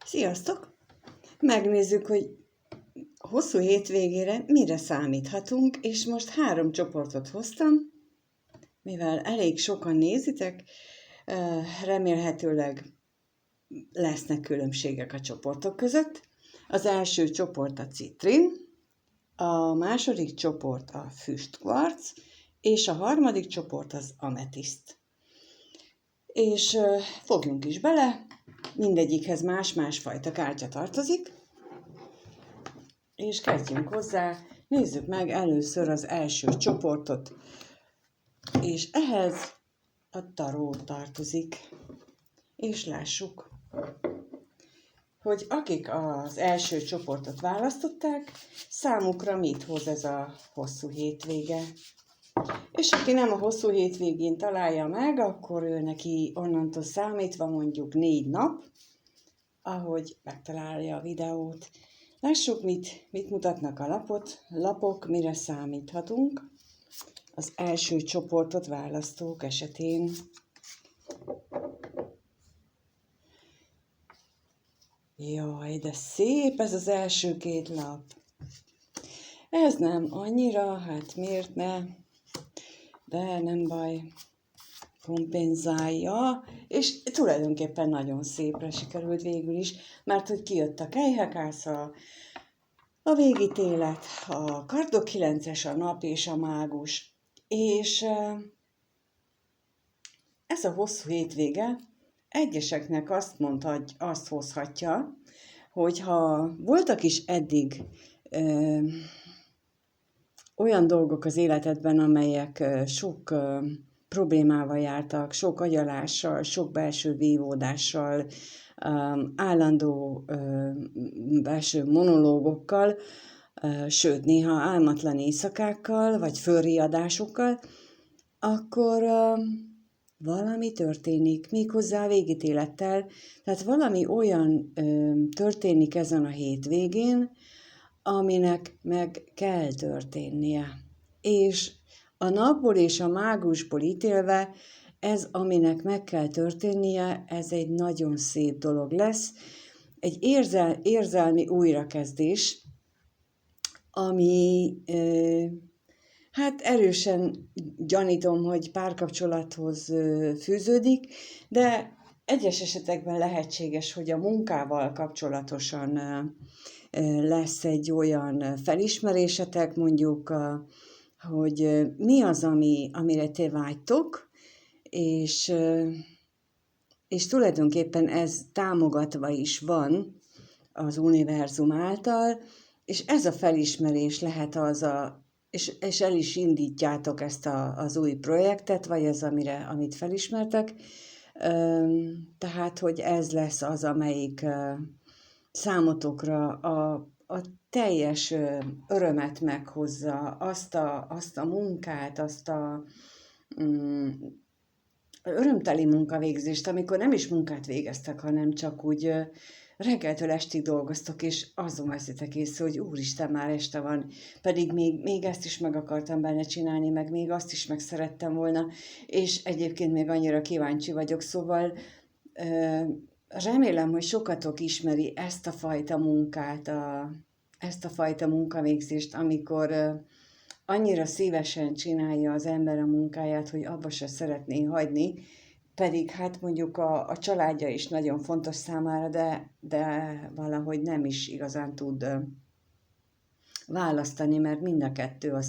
Sziasztok! Megnézzük, hogy hosszú hétvégére mire számíthatunk, és most 3 csoportot hoztam, mivel elég sokan nézitek, remélhetőleg lesznek különbségek a csoportok között. Az első csoport a citrin, a második csoport a füstkvarc, és a harmadik csoport az ametiszt. És fogjunk is bele, mindegyikhez más-más fajta kártya tartozik, és kezdjünk hozzá. Nézzük meg először az első csoportot, és ehhez a taró tartozik. És lássuk, hogy akik az első csoportot választották, számukra mit hoz ez a hosszú hétvége. És aki nem a hosszú hétvégén találja meg, akkor ő neki onnantól számítva mondjuk 4 nap, ahogy megtalálja a videót. Lássuk, mit mutatnak a lapok, mire számíthatunk az első csoportot választók esetén. Jaj, de szép ez az első 2 lap. Ez nem annyira, hát miért ne? De nem baj, kompenzálja, és tulajdonképpen nagyon szépre sikerült végül is, mert hogy kijött a kejhekász, a végítélet, a kardok 9-es, a nap és a mágus. És ez a hosszú hétvége egyeseknek azt hozhatja, hogyha voltak is eddig olyan dolgok az életedben, amelyek sok problémával jártak, sok agyalással, sok belső vívódással, állandó belső monológokkal, sőt, néha álmatlan éjszakákkal, vagy fölriadásokkal, akkor valami történik, méghozzá végítélettel. Tehát valami olyan történik ezen a hétvégén, aminek meg kell történnie. És a napból és a mágusból ítélve, ez, aminek meg kell történnie, ez egy nagyon szép dolog lesz. Egy érzelmi újrakezdés, ami hát erősen gyanítom, hogy párkapcsolathoz fűződik, de egyes esetekben lehetséges, hogy a munkával kapcsolatosan lesz egy olyan felismerésetek, mondjuk, hogy mi az, amire te vágytok, és tulajdonképpen ez támogatva is van az univerzum által, és ez a felismerés lehet az és el is indítjátok ezt az új projektet, vagy az, amit felismertek, tehát, hogy ez lesz az, amelyik számotokra a teljes örömet meghozza, azt a munkát, azt a örömteli munkavégzést, amikor nem is munkát végeztek, hanem csak úgy reggeltől estig dolgoztok, és azon veszitek észre, hogy úristen, már este van, pedig még ezt is meg akartam benne csinálni, meg még azt is meg szerettem volna, és egyébként még annyira kíváncsi vagyok, szóval remélem, hogy sokatok ismeri ezt a fajta munkát, ezt a fajta munkavégzést, amikor annyira szívesen csinálja az ember a munkáját, hogy abba se szeretné hagyni, pedig hát mondjuk a családja is nagyon fontos számára, de valahogy nem is igazán tud választani, mert mind a kettő a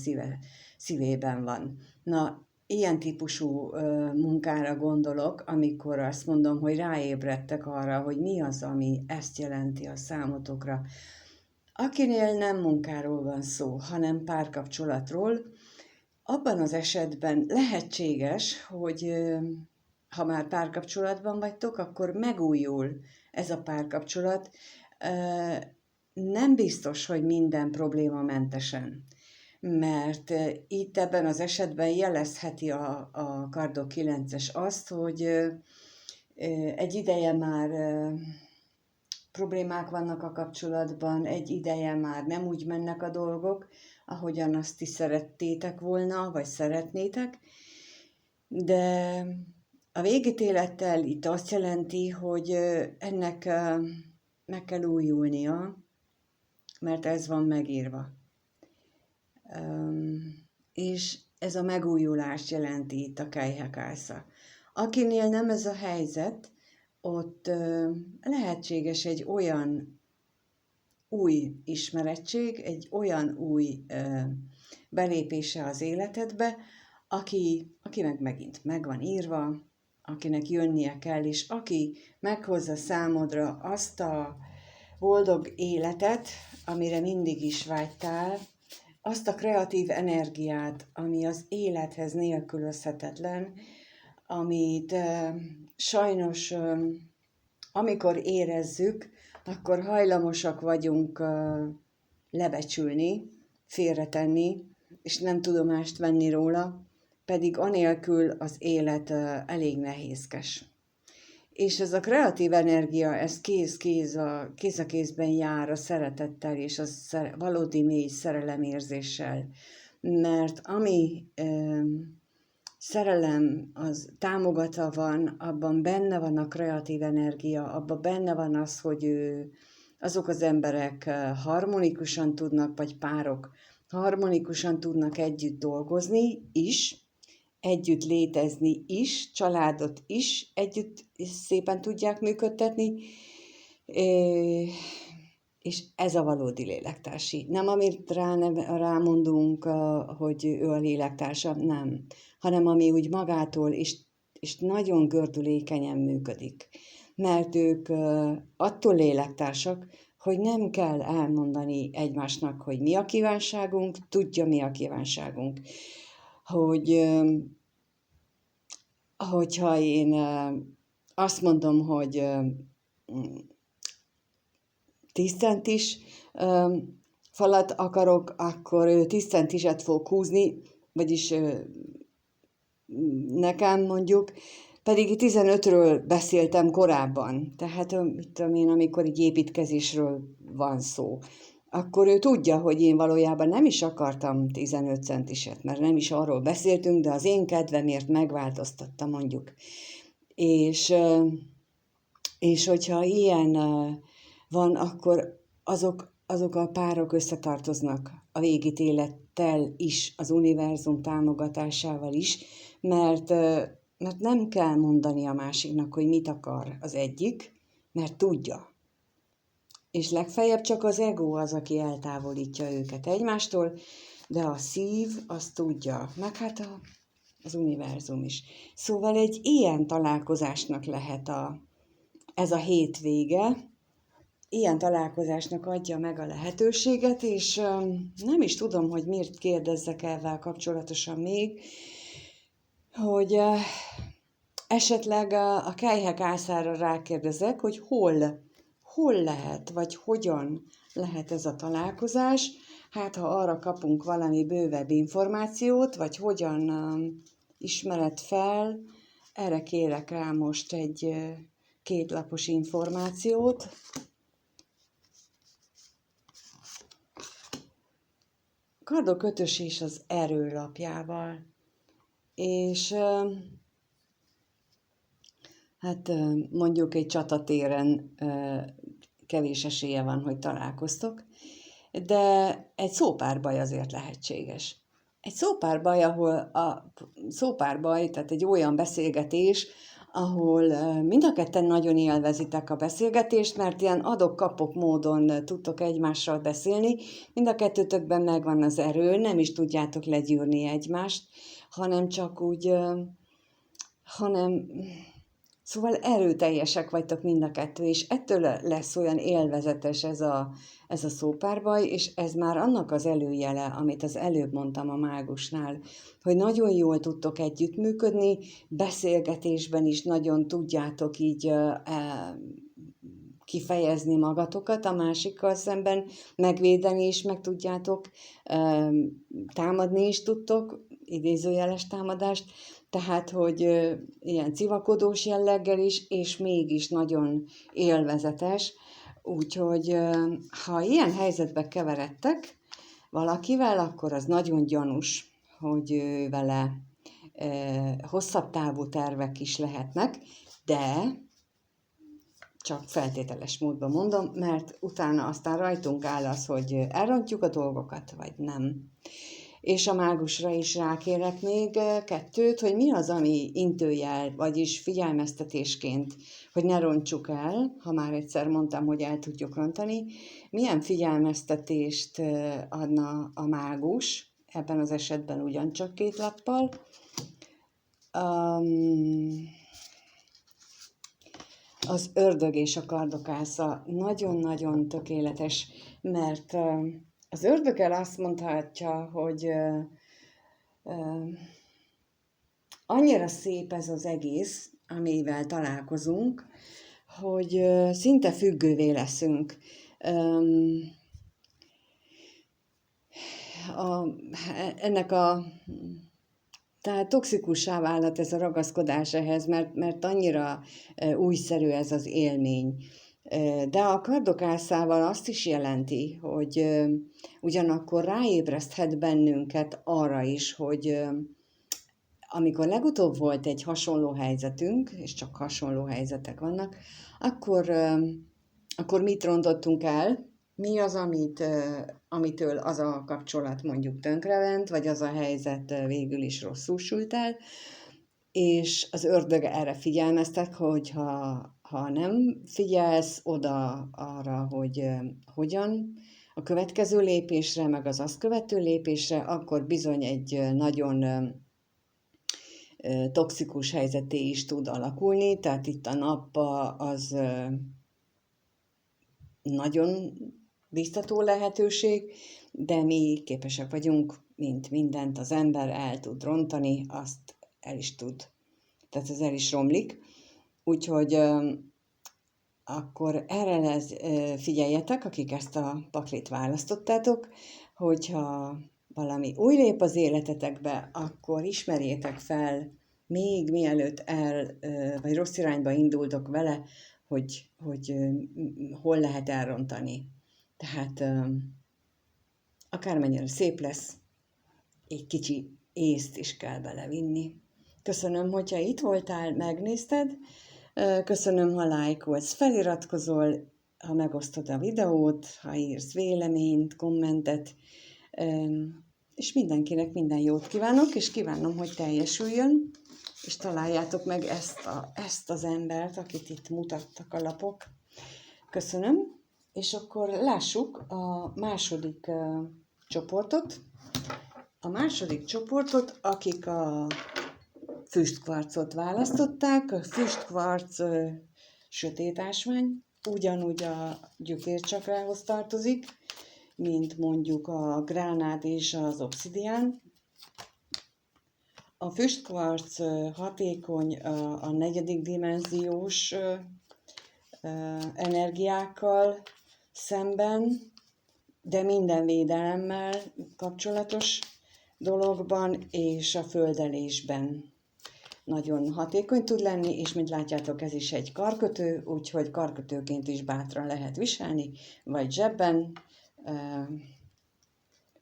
szívében van. Na, ilyen típusú munkára gondolok, amikor azt mondom, hogy ráébredtek arra, hogy mi az, ami ezt jelenti a számotokra. Akinél nem munkáról van szó, hanem párkapcsolatról, abban az esetben lehetséges, hogy ha már párkapcsolatban vagytok, akkor megújul ez a párkapcsolat. Nem biztos, hogy minden problémamentesen, mert itt ebben az esetben jelezheti a kardok 9-es azt, hogy egy ideje már problémák vannak a kapcsolatban, egy ideje már nem úgy mennek a dolgok, ahogyan azt is szerettétek volna, vagy szeretnétek, de a végítélettel itt azt jelenti, hogy ennek meg kell újulnia, mert ez van megírva. És ez a megújulást jelenti itt a Kejhekásza. Akinél nem ez a helyzet, ott lehetséges egy olyan új ismerettség, egy olyan új belépése az életedbe, aki meg megint meg van írva, akinek jönnie kell, és aki meghozza számodra azt a boldog életet, amire mindig is vágytál, azt a kreatív energiát, ami az élethez nélkülözhetetlen, amit sajnos, amikor érezzük, akkor hajlamosak vagyunk lebecsülni, félretenni, és nem tudomást venni róla, pedig anélkül az élet elég nehézkes. És ez a kreatív energia, ez kéz a kézben jár a szeretettel és a valódi mély szerelemérzéssel. Mert ami szerelem, az támogatva van, abban benne van a kreatív energia, abban benne van az, hogy azok az emberek harmonikusan tudnak, vagy párok harmonikusan tudnak együtt dolgozni is, együtt létezni is, családot is együtt szépen tudják működtetni, és ez a valódi lélektársi. Nem amit rámondunk, hogy ő a lélektársa, nem, hanem ami úgy magától és nagyon gördülékenyen működik. Mert ők attól lélektársak, hogy nem kell elmondani egymásnak, hogy mi a kívánságunk, tudja mi a kívánságunk. Hogyha én azt mondom, hogy 10 centis falat akarok, akkor ő 10 centiset fog húzni, vagyis nekem mondjuk, pedig 15-ről beszéltem korábban. Tehát, mit tudom én, amikor egy építkezésről van szó, akkor ő tudja, hogy én valójában nem is akartam 15 centiset, mert nem is arról beszéltünk, de az én kedvemért megváltoztattam mondjuk. És hogyha ilyen van, akkor azok a párok összetartoznak a végítélettel is, az univerzum támogatásával is, mert nem kell mondani a másiknak, hogy mit akar az egyik, mert tudja. És legfeljebb csak az ego az, aki eltávolítja őket egymástól, de a szív azt tudja, meg hát az univerzum is. Szóval egy ilyen találkozásnak lehet ez a hétvége, ilyen találkozásnak adja meg a lehetőséget, és nem is tudom, hogy miért kérdezzek ezzel kapcsolatosan még, hogy esetleg a Kejhekászára rákérdezek, hogy hol lehet, vagy hogyan lehet ez a találkozás, hát ha arra kapunk valami bővebb információt, vagy hogyan ismered fel, erre kérek rá most egy 2 lapos információt. Kardokötös az erő lapjával, és hát mondjuk egy csatatéren kevés esélye van, hogy találkoztok, de egy szópárbaj azért lehetséges. Egy szópárbaj, tehát egy olyan beszélgetés, ahol mind a ketten nagyon élvezitek a beszélgetést, mert ilyen adok-kapok módon tudtok egymással beszélni, mind a kettőtökben megvan az erő, nem is tudjátok legyűrni egymást, hanem csak úgy, szóval erőteljesek vagytok mind a kettő, és ettől lesz olyan élvezetes ez a szópárbaj, és ez már annak az előjele, amit az előbb mondtam a mágusnál, hogy nagyon jól tudtok együttműködni, beszélgetésben is nagyon tudjátok így kifejezni magatokat a másikkal szemben, megvédeni is meg tudjátok, támadni is tudtok, idézőjeles támadást, tehát, hogy ilyen civakodós jelleggel is, és mégis nagyon élvezetes. Úgyhogy, ha ilyen helyzetbe keveredtek valakivel, akkor az nagyon gyanús, hogy vele hosszabb távú tervek is lehetnek, de csak feltételes módban mondom, mert utána aztán rajtunk áll az, hogy elrontjuk a dolgokat, vagy nem. És a mágusra is rákérek még kettőt, hogy mi az, ami intőjel, vagyis figyelmeztetésként, hogy ne rontsuk el, ha már egyszer mondtam, hogy el tudjuk rontani, milyen figyelmeztetést adna a mágus, ebben az esetben ugyancsak 2 lappal. Az ördög és a kardokásza nagyon-nagyon tökéletes, mert az ördöggel azt mondhatja, hogy annyira szép ez az egész, amivel találkozunk, hogy szinte függővé leszünk. Tehát toxikussá válhat ez a ragaszkodás ehhez, mert annyira újszerű ez az élmény. De a kardokászával azt is jelenti, hogy ugyanakkor ráébreszthet bennünket arra is, hogy amikor legutóbb volt egy hasonló helyzetünk, és csak hasonló helyzetek vannak, akkor mit rontottunk el? Mi az, amitől az a kapcsolat mondjuk tönkrement, vagy az a helyzet végül is rosszul sült el, és az ördög erre figyelmeztet, hogy ha nem figyelsz oda arra, hogy hogyan a következő lépésre, meg az azt követő lépésre, akkor bizony egy nagyon toxikus helyzeté is tud alakulni, tehát itt a nap az nagyon biztató lehetőség, de mi képesek vagyunk, mint mindent az ember el tud rontani, azt el is tud. Tehát ez el is romlik. Úgyhogy akkor erre figyeljetek, akik ezt a paklit választottátok, hogyha valami új lép az életetekbe, akkor ismerjétek fel, még mielőtt vagy rossz irányba indultok vele, hogy hol lehet elrontani. Tehát akármennyire szép lesz, egy kicsi észt is kell belevinni. Köszönöm, hogyha itt voltál, megnézted. Köszönöm, ha lájkolsz, feliratkozol, ha megosztod a videót, ha írsz véleményt, kommentet, és mindenkinek minden jót kívánok, és kívánom, hogy teljesüljön, és találjátok meg ezt az embert, akit itt mutattak a lapok. Köszönöm, és akkor lássuk a második csoportot. A második csoportot, akik a füstkvarcot választották. A füstkvarc sötét ásvány, ugyanúgy a gyökércsakrához tartozik, mint mondjuk a gránát és az obszidián. A füstkvarc hatékony a 4. dimenziós energiákkal szemben, de minden védelemmel kapcsolatos dologban és a földelésben nagyon hatékony tud lenni, és mint látjátok, ez is egy karkötő, úgyhogy karkötőként is bátran lehet viselni, vagy zsebben.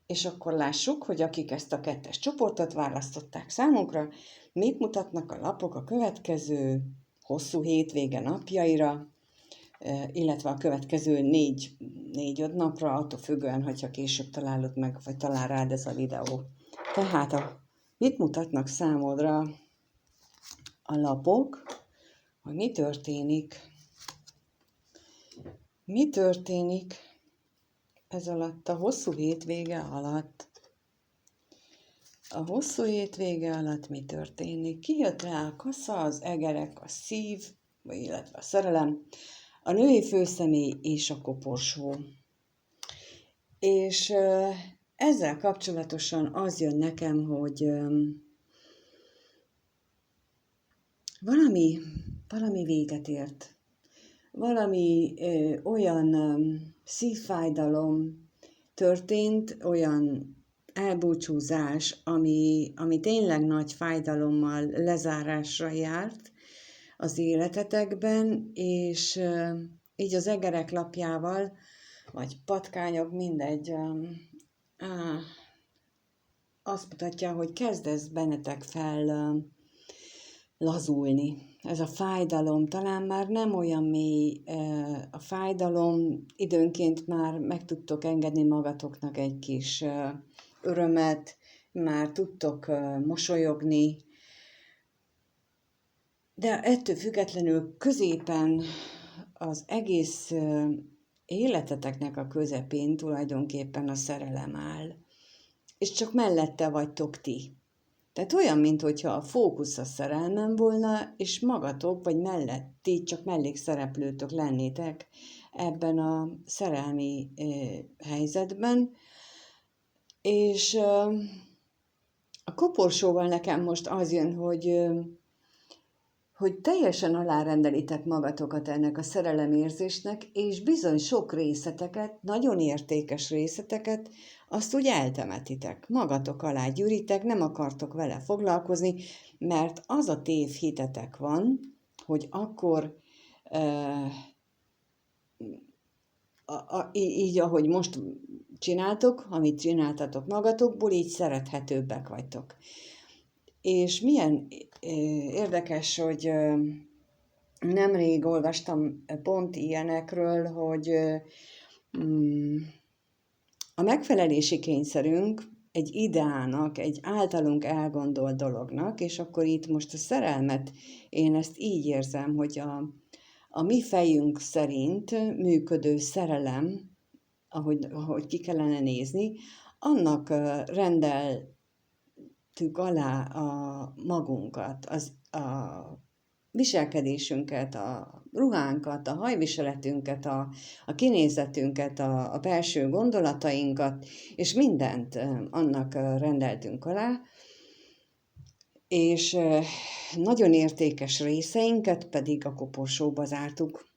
És akkor lássuk, hogy akik ezt a 2. csoportot választották számunkra, mit mutatnak a lapok a következő hosszú hétvége napjaira, illetve a következő 4-5 napra, attól függően, hogyha később találod meg, vagy talál rád ez a videó. Tehát mit mutatnak számodra a lapok, hogy mi történik? Mi történik ez alatt, a hosszú hétvége alatt? A hosszú hétvége alatt mi történik? Ki jött rá a kasza, az egerek, a szív, illetve a szerelem, a női főszemély és a koporsó. És ezzel kapcsolatosan az jön nekem, hogy valami véget ért. Valami olyan szívfájdalom történt, olyan elbúcsúzás, ami tényleg nagy fájdalommal lezárásra járt az életetekben, és így az egerek lapjával, vagy patkányok, mindegy, azt mutatja, hogy kezdesz bennetek fel lazulni. ez a fájdalom talán már nem olyan mély, a fájdalom időnként már meg tudtok engedni magatoknak egy kis örömet, már tudtok mosolyogni, de ettől függetlenül középen az egész életeteknek a közepén tulajdonképpen a szerelem áll, és csak mellette vagytok ti. Tehát olyan, mintha a fókusz a szerelmem volna, és magatok, vagy melletti, csak mellékszereplőtök lennétek ebben a szerelmi helyzetben. És a koporsóval nekem most az jön, hogy teljesen alárendelitek magatokat ennek a szerelemérzésnek, és bizony sok részleteket, nagyon értékes részleteket, azt úgy eltemetitek, magatok alá gyűritek, nem akartok vele foglalkozni, mert az a tévhitetek van, hogy akkor így, ahogy most csináltok, amit csináltatok magatokból, így szerethetőbbek vagytok. És milyen érdekes, hogy nemrég olvastam pont ilyenekről, hogy a megfelelési kényszerünk egy ideának, egy általunk elgondolt dolognak, és akkor itt most a szerelmet, én ezt így érzem, hogy a mi fejünk szerint működő szerelem, ahogy ki kellene nézni, annak rendeltük alá a magunkat, a viselkedésünket, a ruhánkat, a hajviseletünket, a kinézetünket, a belső gondolatainkat, és mindent annak rendeltünk alá, és nagyon értékes részeinket pedig a koporsóba zártuk,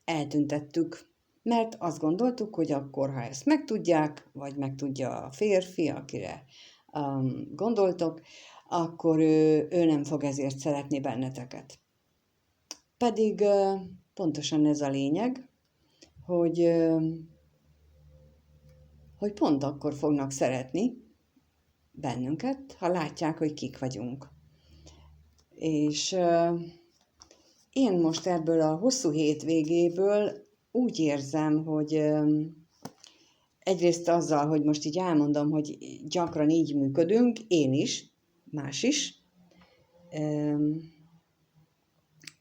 eltüntettük, mert azt gondoltuk, hogy akkor, ha ezt megtudják, vagy megtudja a férfi, akire gondoltok, akkor ő nem fog ezért szeretni benneteket. Pedig pontosan ez a lényeg, hogy pont akkor fognak szeretni bennünket, ha látják, hogy kik vagyunk. És én most ebből a hosszú hétvégéből úgy érzem, hogy egyrészt azzal, hogy most így elmondom, hogy gyakran így működünk, én is, más is,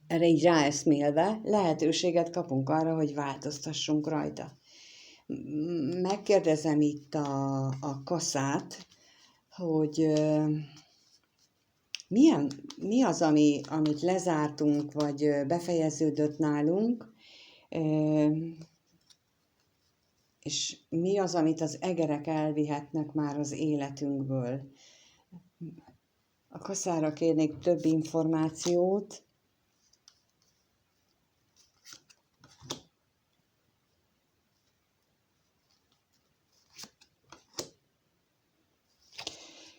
erre így ráeszmélve lehetőséget kapunk arra, hogy változtassunk rajta. Megkérdezem itt a kaszát, hogy mi az, amit lezártunk, vagy befejeződött nálunk, és mi az, amit az egerek elvihetnek már az életünkből. A kaszára kérnék több információt.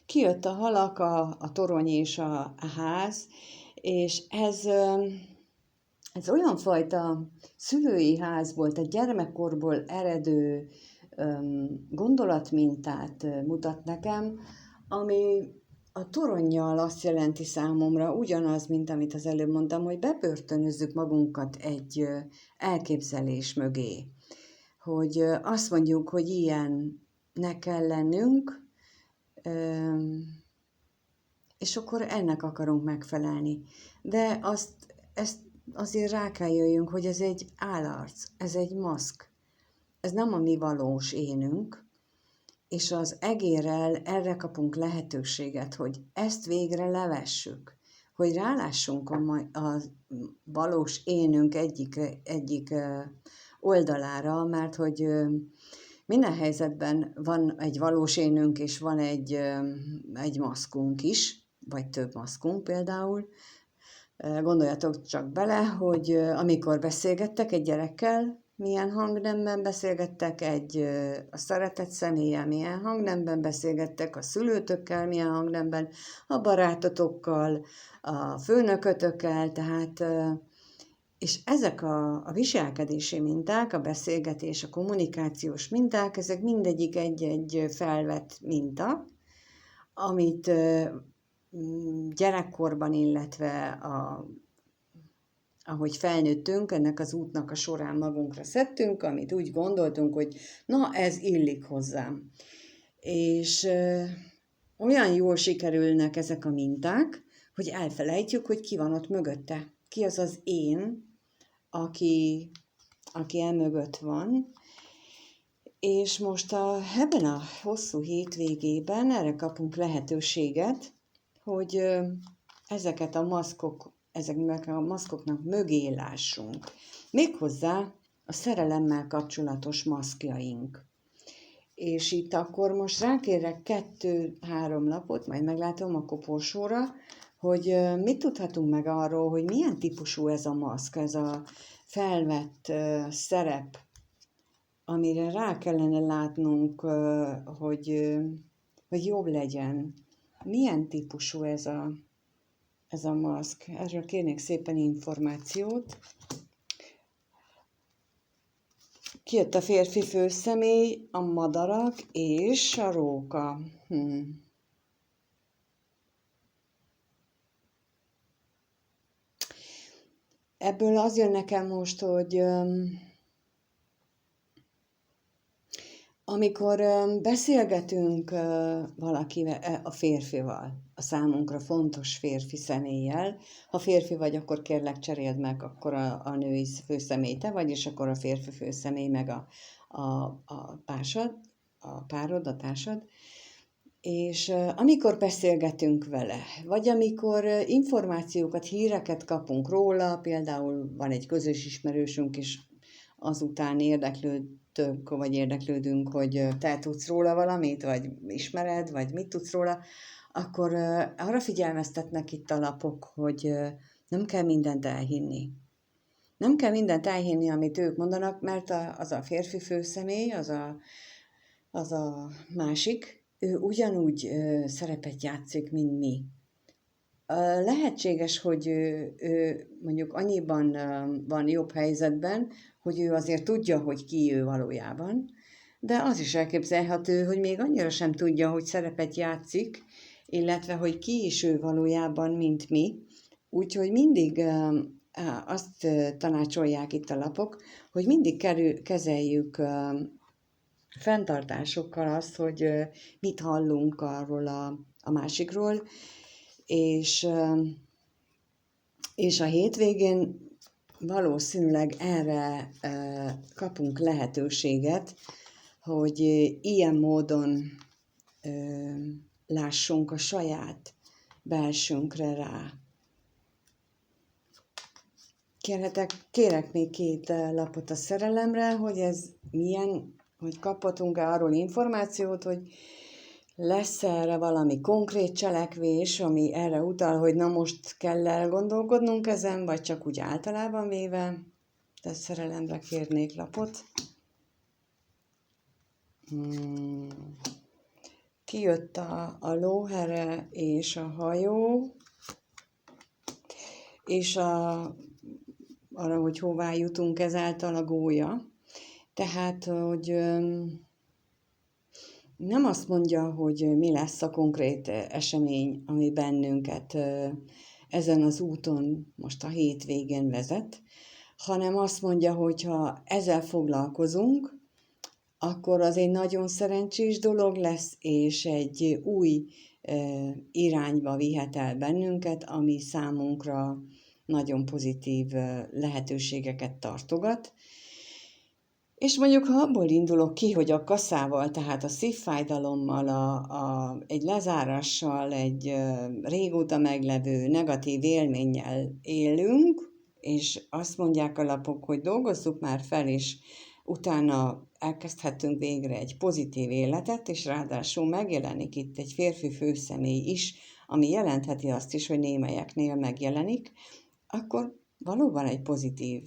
Kijött a halak, a torony és a ház, és ez olyan fajta szülői házból, tehát gyermekkorból eredő gondolatmintát mutat nekem, ami a toronnyal azt jelenti számomra ugyanaz, mint amit az előbb mondtam, hogy bebörtönözzük magunkat egy elképzelés mögé. Hogy azt mondjuk, hogy ilyennek kell lennünk, és akkor ennek akarunk megfelelni. De ezt azért rá kell jöjjünk, hogy ez egy állarc, ez egy maszk. Ez nem a mi valós énünk, és az egérrel erre kapunk lehetőséget, hogy ezt végre levessük, hogy rálássunk a valós énünk egyik oldalára, mert hogy minden helyzetben van egy valós énünk, és van egy maszkunk is, vagy több maszkunk például. Gondoljatok csak bele, hogy amikor beszélgettek egy gyerekkel, milyen hangnemben beszélgettek, a szeretett személlyel milyen hangnemben beszélgettek, a szülőtökkel milyen hangnemben, a barátotokkal, a főnökötökkel, tehát és ezek a viselkedési minták, a beszélgetés, a kommunikációs minták, ezek mindegyik egy-egy felvett minta, amit gyerekkorban, illetve ahogy felnőttünk, ennek az útnak a során magunkra szedtünk, amit úgy gondoltunk, hogy na, ez illik hozzám. És olyan jól sikerülnek ezek a minták, hogy elfelejtjük, hogy ki van ott mögötte. Ki az az én, aki emögött van. És most ebben a hosszú hétvégében erre kapunk lehetőséget, hogy ezeknek a maszkoknak mögé lássunk. Méghozzá a szerelemmel kapcsolatos maszkjaink. És itt akkor most rákérek 2-3 lapot, majd meglátom a koporsóra, hogy mit tudhatunk meg arról, hogy milyen típusú ez a maszk, ez a felvett szerep, amire rá kellene látnunk, hogy jobb legyen. Milyen típusú ez a maszk? Erről kérnék szépen információt. Kijött a férfi főszemély, a madarak és a róka. Ebből az jön nekem most, hogy amikor beszélgetünk valakivel, a férfival, a fontos férfi személlyel, ha férfi vagy, akkor kérlek cseréld meg akkor a női főszemély te vagy, és akkor a férfi főszemély meg a párod, a társad. És amikor beszélgetünk vele, vagy amikor információkat, híreket kapunk róla, például van egy közös ismerősünk, és azután érdeklődünk, hogy te tudsz róla valamit, vagy ismered, vagy mit tudsz róla, akkor arra figyelmeztetnek itt a lapok, hogy nem kell mindent elhinni. Nem kell mindent elhinni, amit ők mondanak, mert az a férfi főszemély, az a másik, ő ugyanúgy szerepet játszik, mint mi. Lehetséges, hogy ő mondjuk annyiban van jobb helyzetben, hogy ő azért tudja, hogy ki ő valójában, de az is elképzelhető, hogy még annyira sem tudja, hogy szerepet játszik, illetve, hogy ki is ő valójában, mint mi. Úgyhogy mindig azt tanácsolják itt a lapok, hogy mindig kezeljük fenntartásokkal azt, hogy mit hallunk arról a másikról, és a hétvégén valószínűleg erre kapunk lehetőséget, hogy ilyen módon lássunk a saját belsőnkre rá. Kérek még 2 lapot a szerelemre, hogy ez milyen, hogy kaphatunk-e arról információt, hogy lesz erre valami konkrét cselekvés, ami erre utal, hogy na most kell elgondolkodnunk ezen, vagy csak úgy általában véve. De szerelemre kérnék lapot. Kijött a lóhere és a hajó, és arra, hogy hová jutunk ezáltal a gólya. Tehát, hogy nem azt mondja, hogy mi lesz a konkrét esemény, ami bennünket ezen az úton most a hétvégén vezet, hanem azt mondja, hogy ha ezzel foglalkozunk, akkor az egy nagyon szerencsés dolog lesz, és egy új irányba vihet el bennünket, ami számunkra nagyon pozitív lehetőségeket tartogat. És mondjuk, ha abból indulok ki, hogy a kaszával, tehát a szívfájdalommal, egy lezárással, egy régóta meglevő negatív élménnyel élünk, és azt mondják a lapok, hogy dolgozzuk már fel, és utána elkezdhetünk végre egy pozitív életet, és ráadásul megjelenik itt egy férfi főszemély is, ami jelentheti azt is, hogy némelyeknél megjelenik, akkor valóban egy pozitív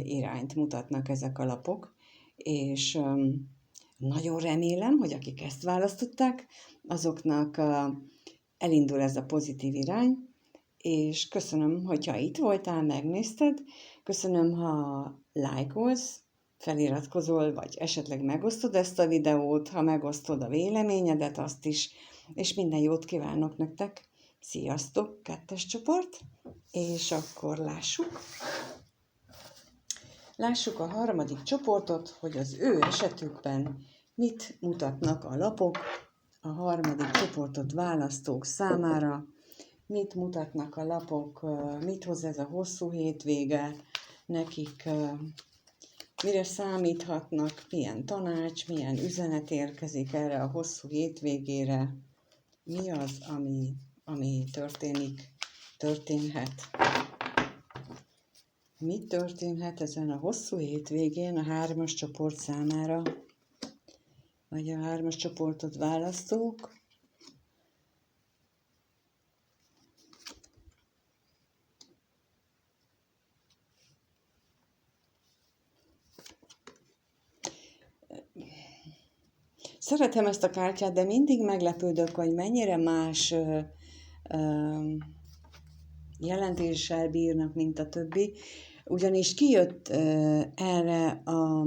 irányt mutatnak ezek a lapok, és nagyon remélem, hogy akik ezt választották, azoknak elindul ez a pozitív irány, és köszönöm, hogyha itt voltál, megnézted, köszönöm, ha lájkolsz, feliratkozol, vagy esetleg megosztod ezt a videót, ha megosztod a véleményedet, azt is, és minden jót kívánok nektek. Sziasztok, 2. csoport, és akkor lássuk. Lássuk a harmadik csoportot, hogy az ő esetükben mit mutatnak a lapok a harmadik csoportot választók számára, mit mutatnak a lapok, mit hoz ez a hosszú hétvége nekik, mire számíthatnak, milyen tanács, milyen üzenet érkezik erre a hosszú hétvégére, mi az, ami történhet. Mi történhet ezen a hosszú hétvégén a 3-as csoport számára, vagy a 3-as csoportot választók? Szeretem ezt a kártyát, de mindig meglepődök, hogy mennyire más jelentéssel bírnak, mint a többi. Ugyanis kijött erre a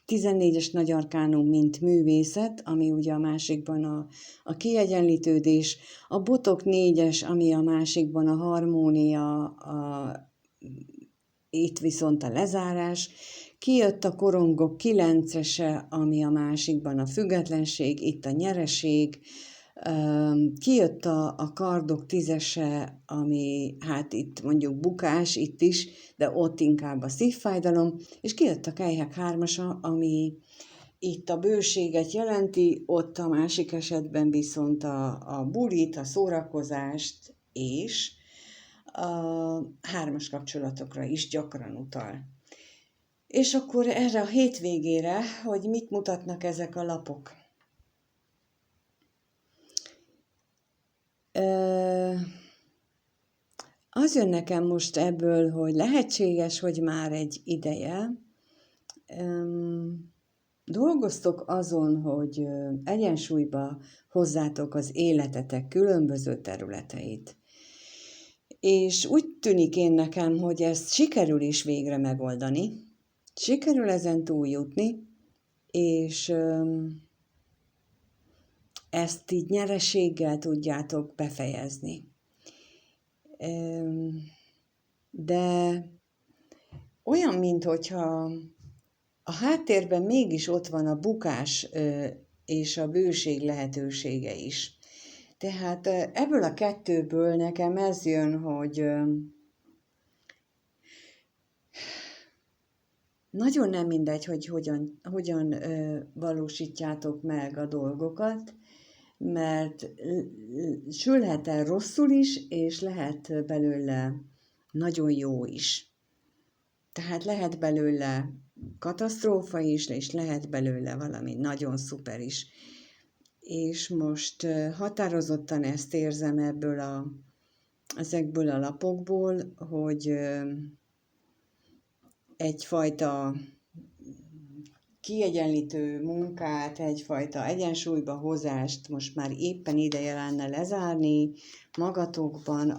14-es nagy arkánum, mint művészet, ami ugye a másikban a kiegyenlítődés, a botok 4-es, ami a másikban a harmónia, itt viszont a lezárás, kijött a korongok 9-ese, ami a másikban a függetlenség, itt a nyereség, kijött a kardok 10-ese, ami hát itt mondjuk bukás, itt is, de ott inkább a szívfájdalom, és kijött a kelyhek 3-asa, ami itt a bőséget jelenti, ott a másik esetben viszont a bulit, a szórakozást és a 3-as kapcsolatokra is gyakran utal. És akkor erre a hétvégére, hogy mit mutatnak ezek a lapok. Az jön nekem most ebből, hogy lehetséges, hogy már egy ideje dolgoztok azon, hogy egyensúlyba hozzátok az életetek különböző területeit. És úgy tűnik én nekem, hogy ezt sikerül is végre megoldani, sikerül ezen túljutni, és ezt így nyereséggel tudjátok befejezni. De olyan, minthogyha a háttérben mégis ott van a bukás és a bőség lehetősége is. Tehát ebből a kettőből nekem ez jön, hogy nagyon nem mindegy, hogy hogyan valósítjátok meg a dolgokat, mert sülhet el rosszul is, és lehet belőle nagyon jó is. Tehát lehet belőle katasztrófa is, és lehet belőle valami nagyon szuper is. És most határozottan ezt érzem ezekből a lapokból, hogy egyfajta kiegyenlítő munkát, egyfajta egyensúlyba hozást most már éppen ideje lenne lezárni magatokban,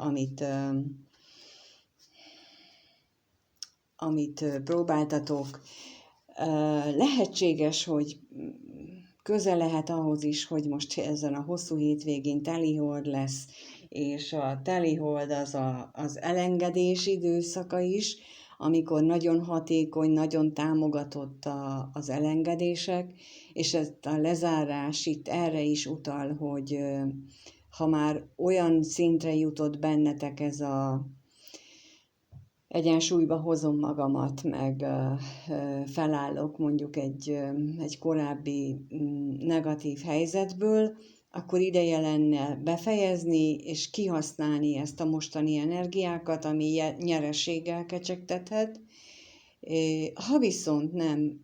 amit próbáltatok. Lehetséges, hogy köze lehet ahhoz is, hogy most ezen a hosszú hétvégén telihold lesz, és a telihold az elengedés időszaka is, amikor nagyon hatékony, nagyon támogatott az elengedések, és ez a lezárás itt erre is utal, hogy ha már olyan szintre jutott bennetek ez a egyensúlyba hozom magamat, meg felállok mondjuk egy korábbi negatív helyzetből, akkor ideje lenne befejezni és kihasználni ezt a mostani energiákat, ami nyereséggel kecsegtethet. Ha viszont nem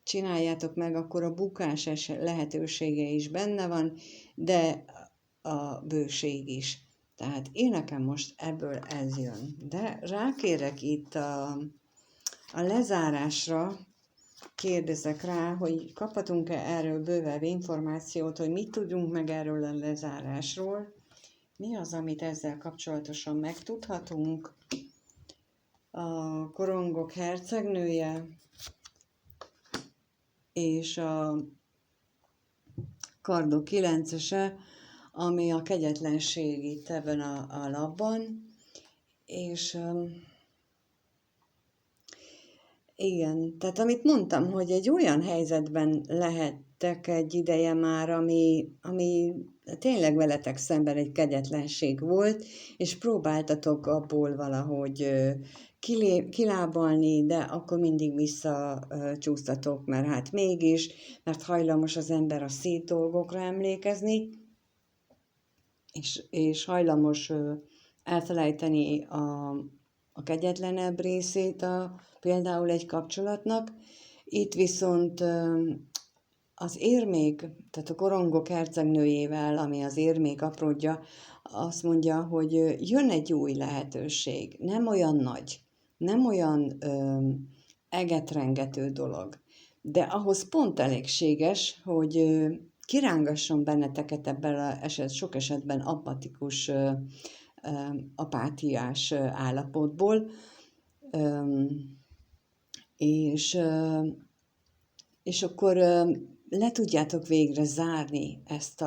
csináljátok meg, akkor a bukás lehetősége is benne van, de a bőség is. Tehát én nekem most ebből ez jön. De rákérek itt a lezárásra, kérdezek rá, hogy kaphatunk-e erről bővebb információt, hogy mit tudunk meg erről a lezárásról, mi az, amit ezzel kapcsolatosan megtudhatunk. A korongok hercegnője és a kardok 9-ese, ami a kegyetlenség itt ebben a lapban, és Igen, tehát amit mondtam, hogy egy olyan helyzetben lehettek egy ideje már, ami tényleg veletek szemben egy kegyetlenség volt, és próbáltatok abból valahogy kilábalni, de akkor mindig visszacsúsztatok, mert hát mégis, mert hajlamos az ember a szép dolgokra emlékezni, és hajlamos elfelejteni a kegyetlenebb részét például egy kapcsolatnak. Itt viszont az érmék, tehát a korongok hercegnőjével, ami az érmék apródja, azt mondja, hogy jön egy új lehetőség, nem olyan nagy, nem olyan egetrengető dolog, de ahhoz pont elégséges, hogy kirángasson benneteket ebből sok esetben apatikus, apátiás állapotból, és, és akkor le tudjátok végre zárni ezt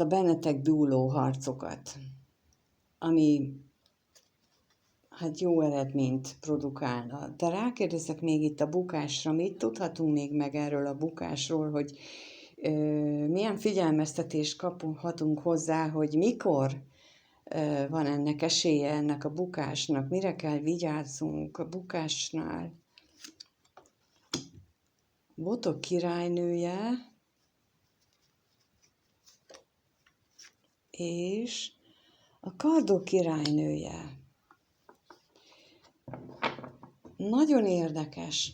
a bennetek dúló harcokat, ami hát jó eredményt produkálna. De rákérdezek még itt a bukásra, mit tudhatunk még meg erről a bukásról, hogy milyen figyelmeztetést kaphatunk hozzá, hogy mikor van ennek esélye, ennek a bukásnak, mire kell vigyázzunk a bukásnál. Botok királynője, és a kardok királynője. Nagyon érdekes.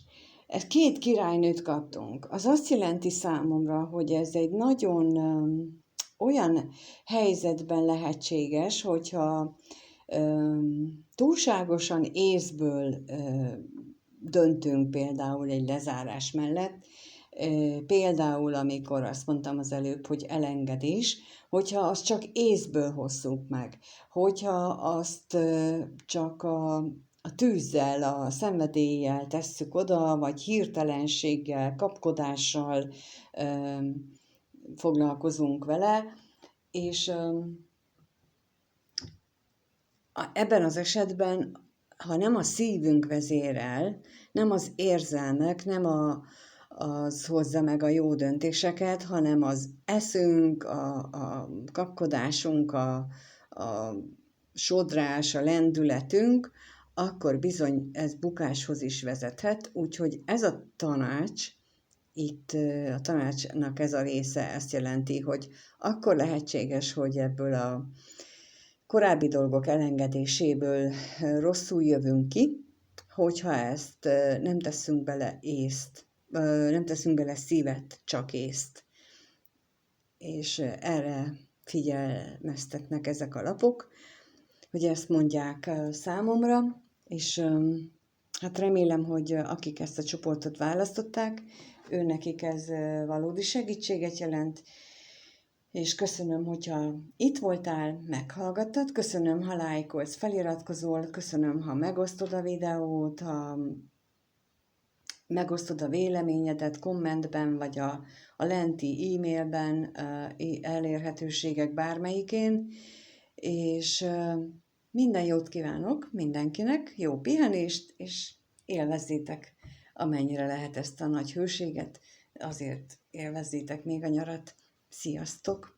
Két királynőt kaptunk. Az azt jelenti számomra, hogy ez egy nagyon olyan helyzetben lehetséges, hogyha túlságosan észből döntünk például egy lezárás mellett, például amikor azt mondtam az előbb, hogy elengedés, hogyha azt csak észből hozzuk meg, hogyha azt csak a tűzzel, a szenvedéllyel tesszük oda, vagy hirtelenséggel, kapkodással foglalkozunk vele, és ebben az esetben, ha nem a szívünk vezérel, nem az érzelmek, nem az hozza meg a jó döntéseket, hanem az eszünk, a kapkodásunk, a sodrás, a lendületünk, akkor bizony ez bukáshoz is vezethet, úgyhogy ez a tanács, itt a tanácsnak ez a része ezt jelenti, hogy akkor lehetséges, hogy ebből a korábbi dolgok elengedéséből rosszul jövünk ki, hogyha ezt nem teszünk bele észt, nem teszünk bele szívet, csak észt. És erre figyelmeztetnek ezek a lapok, hogy ezt mondják számomra, és hát remélem, hogy akik ezt a csoportot választották, nekik ez valódi segítséget jelent, és köszönöm, hogyha itt voltál, meghallgattad, köszönöm, ha lájkolsz, feliratkozol, köszönöm, ha megosztod a videót, ha megosztod a véleményedet kommentben, vagy a lenti e-mailben, elérhetőségek bármelyikén, és minden jót kívánok mindenkinek, jó pihenést, és élvezzétek, amennyire lehet ezt a nagy hőséget, azért élvezzétek még a nyarat. Sziasztok!